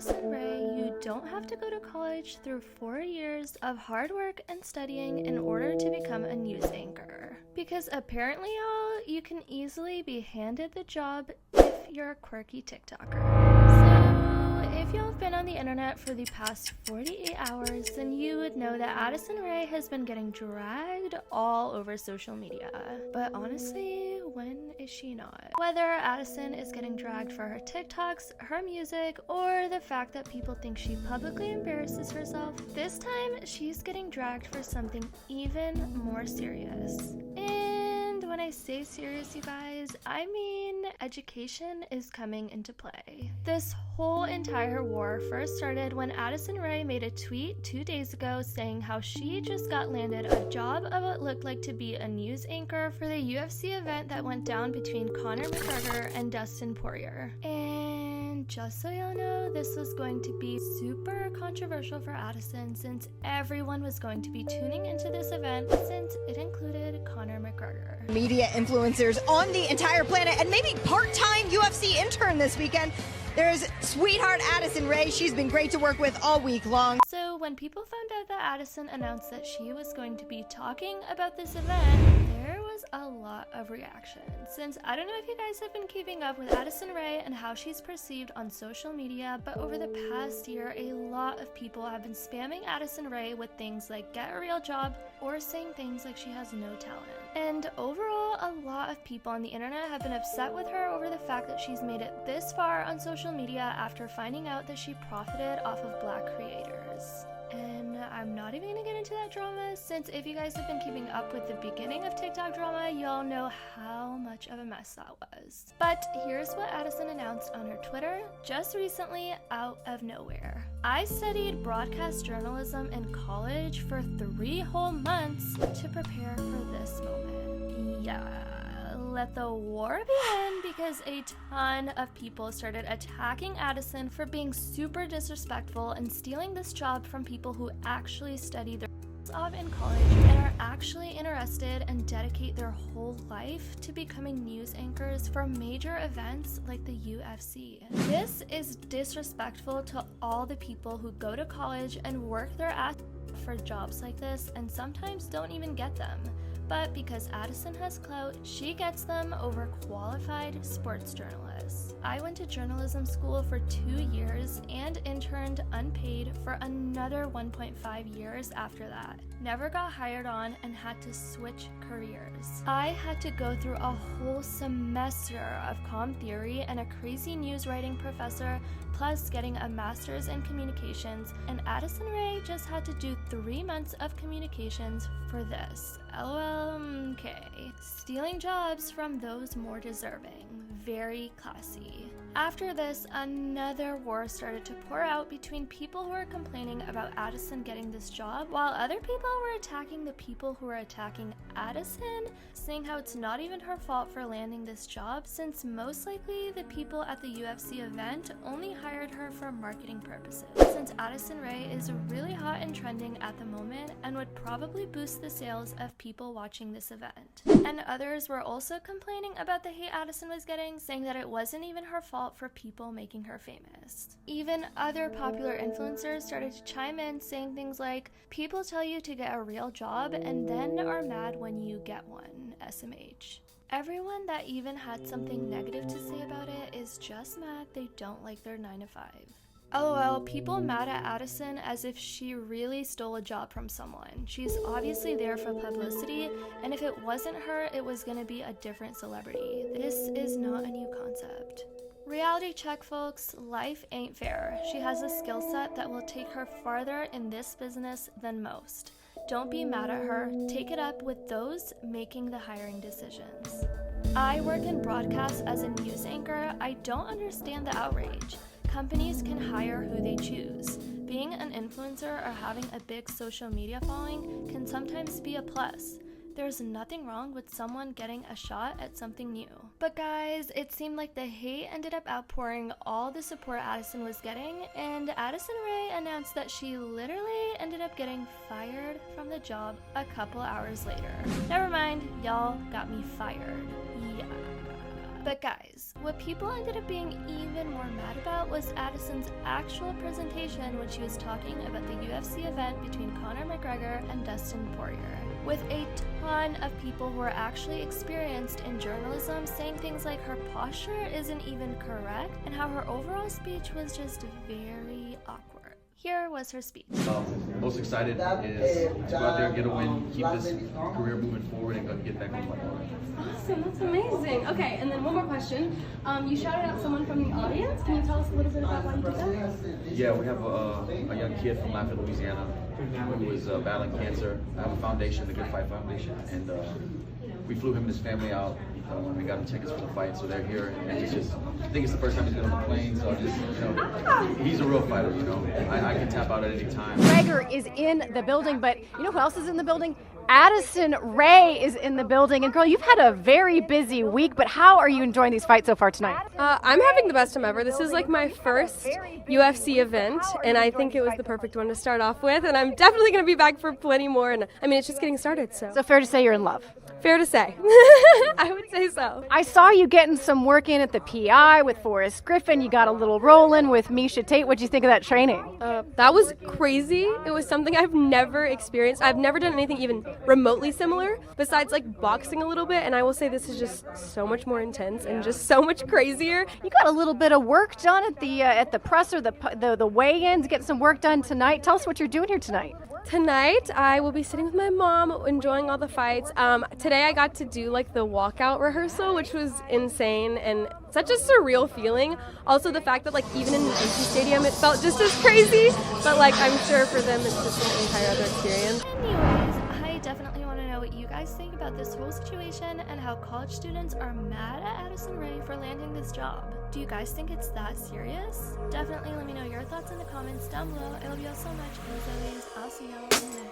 Addison Rae, you don't have to go to college through 4 years of hard work and studying in order to become a news anchor. Because apparently, y'all, you can easily be handed the job if you're a quirky TikToker. So, if y'all have been on the internet for the past 48 hours, then you would know that Addison Rae has been getting dragged all over social media. But honestly, when is she not? Whether Addison is getting dragged for her TikToks, her music, or the fact that people think she publicly embarrasses herself, this time she's getting dragged for something even more serious. And when I say serious, you guys, I mean education is coming into play. This whole entire war first started when Addison Rae made a tweet 2 days ago saying how she just got landed a job of what looked like to be a news anchor for the UFC event that went down between Conor McGregor and Dustin Poirier. And just so y'all know, this was going to be super controversial for Addison since everyone was going to be tuning into this event since it included Conor McGregor. Media influencers on the entire planet and maybe part-time UFC intern this weekend. There's sweetheart Addison Rae. She's been great to work with all week long. So when people found out that Addison announced that she was going to be talking about this event, there was a lot of reaction. Since I don't know if you guys have been keeping up with Addison Rae and how she's perceived on social media, but over the past year, a lot of people have been spamming Addison Rae with things like get a real job or saying things like she has no talent. And overall, a lot of people on the internet have been upset with her over the fact that she's made it this far on social media after finding out that she profited off of Black creators. And I'm not even gonna get into that drama since if you guys have been keeping up with the beginning of TikTok drama, y'all know how much of a mess that was. But here's what Addison announced on her Twitter just recently out of nowhere. I studied broadcast journalism in college for 3 whole months to prepare for this moment. Yeah. Let the war begin because a ton of people started attacking Addison for being super disrespectful and stealing this job from people who actually study their off in college and are actually interested and dedicate their whole life to becoming news anchors for major events like the UFC. This is disrespectful to all the people who go to college and work their ass for jobs like this and sometimes don't even get them. But because Addison has clout, she gets them over qualified sports journalists. I went to journalism school for 2 years and interned unpaid for another 1.5 years after that. Never got hired on and had to switch careers. I had to go through a whole semester of comm theory and a crazy news writing professor, plus getting a master's in communications, and Addison Rae just had to do 3 months of communications for this. LOL, okay. Stealing jobs from those more deserving. Very classy. After this, another war started to pour out between people who were complaining about Addison getting this job, while other people were attacking the people who were attacking Addison, saying how it's not even her fault for landing this job, since most likely the people at the UFC event only hired her for marketing purposes, since Addison Rae is really hot and trending at the moment and would probably boost the sales of people watching this event. And others were also complaining about the hate Addison was getting, saying that it wasn't even her fault for people making her famous. Even other popular influencers started to chime in saying things like, people tell you to get a real job and then are mad when you get one, SMH. Everyone that even had something negative to say about it is just mad they don't like their 9 to 5. LOL, people mad at Addison as if she really stole a job from someone. She's obviously there for publicity, and if it wasn't her, it was gonna be a different celebrity. This is not a new concept. Reality check, folks. Life ain't fair. She has a skill set that will take her farther in this business than most. Don't be mad at her. Take it up with those making the hiring decisions. I work in broadcast as a news anchor. I don't understand the outrage. Companies can hire who they choose. Being an influencer or having a big social media following can sometimes be a plus. There's nothing wrong with someone getting a shot at something new. But guys, it seemed like the hate ended up outpouring all the support Addison was getting, and Addison Rae announced that she literally ended up getting fired from the job a couple hours later. Never mind, y'all got me fired. Yeah. But guys, what people ended up being even more mad about was Addison's actual presentation when she was talking about the UFC event between Conor McGregor and Dustin Poirier, with a ton of people who are actually experienced in journalism saying things like her posture isn't even correct and how her overall speech was just very awkward. Here was her speech. Most excited is to go out there and get a win, keep this career moving forward, and go get back on the fight. Awesome, that's amazing. Okay, and then one more question. You shouted out someone from the audience. Can you tell us a little bit about why you did that? Yeah, we have a young kid from Lafayette, Louisiana, who is battling cancer. I have a foundation, the Good Fight Foundation, and we flew him and his family out. We got him tickets for the fight, so they're here. And it's just, I think it's the first time he's been on the plane, so just, he's a real fighter, I can tap out at any time. McGregor is in the building, but you know who else is in the building? Addison Rae is in the building. And girl, you've had a very busy week, but how are you enjoying these fights so far tonight? I'm having the best time ever. This is like my first UFC event, and I think it was the perfect one to start off with. And I'm definitely going to be back for plenty more. And I mean, it's just getting started, so. So fair to say you're in love? Fair to say. I would say so. I saw you getting some work in at the PI with Forrest Griffin. You got a little rolling with Misha Tate. What'd you think of that training? That was crazy. It was something I've never experienced. I've never done anything even remotely similar besides like boxing a little bit, and I will say this is just so much more intense and just so much crazier. You got a little bit of work done at the presser, the weigh-ins, getting some work done tonight. Tell us what you're doing here tonight. Tonight, I will be sitting with my mom, enjoying all the fights. Today, I got to do like the walkout rehearsal, which was insane and such a surreal feeling. Also, the fact that like even in an empty stadium, it felt just as crazy. But like, I'm sure for them, it's just an entire other experience. Anyways, I definitely want to know what you guys think about this whole situation and how college students are mad at Addison Rae for landing this job. Do you guys think it's that serious? Definitely let me know your thoughts in the comments down below. I love you all so much, and as always, I'll see y'all in the next